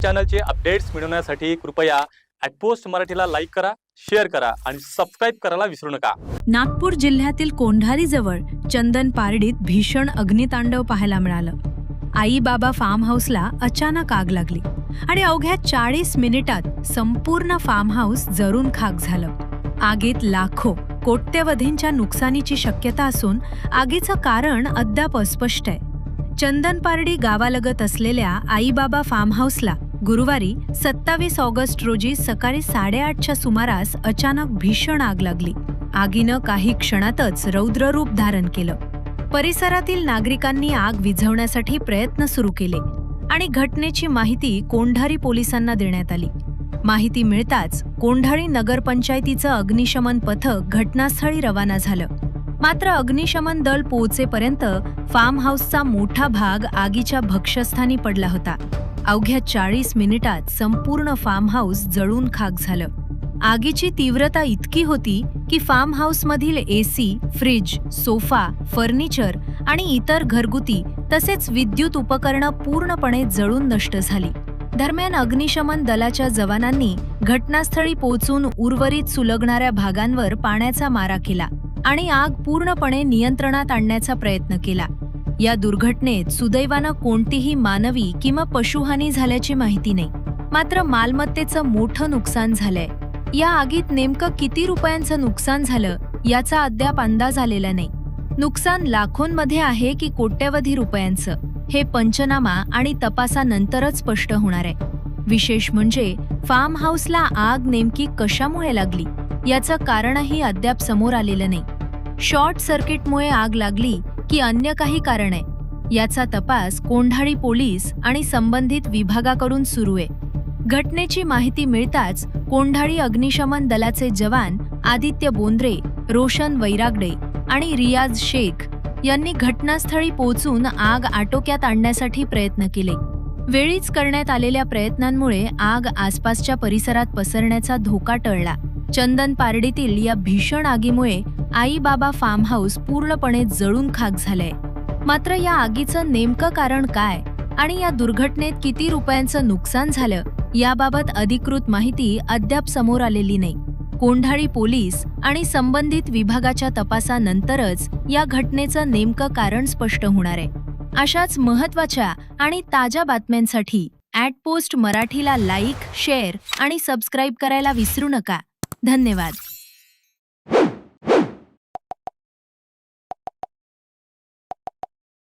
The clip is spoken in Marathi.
चॅनलचे अपडेट्स मिळवण्यासाठी कृपया @पोस्ट मराठीला लाईक करा, शेअर करा आणि सबस्क्राइब करायला विसरू नका। नागपूर जिल्ह्यातील कोंढारीजवळ चंदन पारडीत भीषण अग्नितांडव पाहायला मिळालं। आई बाबा फार्म हाऊसला अचानक आग लागली आणि अवघ्या 40 मिनिटात संपूर्ण फार्म हाऊस जळून खाक झालं। आगीत लाखो कोट्यवधींच्या नुकसानीची शक्यता असून आगीचं कारण अद्याप अस्पष्ट आहे। चंदनपारडी गावालगत असलेल्या आई बाबा फार्म हाऊसला गुरुवारी 27 ऑगस्ट रोजी सकाळी 8:30च्या सुमारास अचानक भीषण आग लागली। आगीनं काही क्षणातच रौद्र रूप धारण केलं। परिसरातील नागरिकांनी आग विझवण्यासाठी प्रयत्न सुरू केले आणि घटनेची माहिती कोंढारी पोलिसांना देण्यात आली। माहिती मिळताच कोंढारी नगरपंचायतीचं अग्निशमन पथक घटनास्थळी रवाना झालं। मात्र अग्निशमन दल पोहोचेपर्यंत फार्म हाऊसचा मोठा भाग आगीच्या भक्ष्यस्थानी पडला होता। अवघ्या 40 मिनिटात संपूर्ण फार्म हाऊस जळून खाक झालं। आगीची तीव्रता इतकी होती की फार्म हाऊसमधील एसी, फ्रिज, सोफा, फर्निचर आणि इतर घरगुती तसेच विद्युत उपकरणं पूर्णपणे जळून नष्ट झाली। दरम्यान अग्निशमन दलाच्या जवानांनी घटनास्थळी पोहोचून उर्वरित सुलगणाऱ्या भागांवर पाण्याचा मारा केला आणि आग पूर्णपणे नियंत्रणात आणण्याचा प्रयत्न केला। या दुर्घटनेत सुदैवानं कोणतीही मानवी किंवा पशुहानी झाल्याची माहिती नाही। मात्र मालमत्तेचं मोठं नुकसान झालंय। या आगीत नेमकं किती रुपयांचं नुकसान झालं याचा अद्याप अंदाज आलेला नाही। नुकसान लाखोंमध्ये आहे की कोट्यवधी रुपयांचं हे पंचनामा आणि तपासानंतरच स्पष्ट होणार आहे। विशेष म्हणजे फार्म हाऊसला आग नेमकी कशामुळे लागली याचं कारणही अद्याप समोर आलेलं नाही। शॉर्ट सर्किटमुळे आग लागली की अन्य काही कारण आहे याचा तपास कोंढारी पोलीस आणि संबंधित विभागाकडून सुरू आहे। घटनेची माहिती मिळताच कोंढारी अग्निशमन दलाचे जवान आदित्य बोंद्रे, रोशन वैरागडे आणि रियाज शेख यांनी घटनास्थळी पोहोचून आग आटोक्यात आणण्यासाठी प्रयत्न केले। वेळीच करण्यात आलेल्या प्रयत्नांमुळे आग आसपासच्या परिसरात पसरण्याचा धोका टळला। चंदन पारडीतील या भीषण आगीमुळे आई बाबा फार्म हाऊस पूर्णपणे जळून खाक झालंय। मात्र या आगीचं नेमकं कारण काय आणि या दुर्घटनेत किती रुपयांचं नुकसान झालं याबाबत अधिकृत माहिती अद्याप समोर आलेली नाही। कोंढारी पोलीस आणि संबंधित विभागाच्या तपासानंतरच या घटनेचं नेमकं कारण स्पष्ट होणार आहे। अशाच महत्त्वाच्या आणि ताज्या बातम्यांसाठी @पोस्ट मराठीला लाईक, शेअर आणि सबस्क्राईब करायला विसरू नका। धन्यवाद।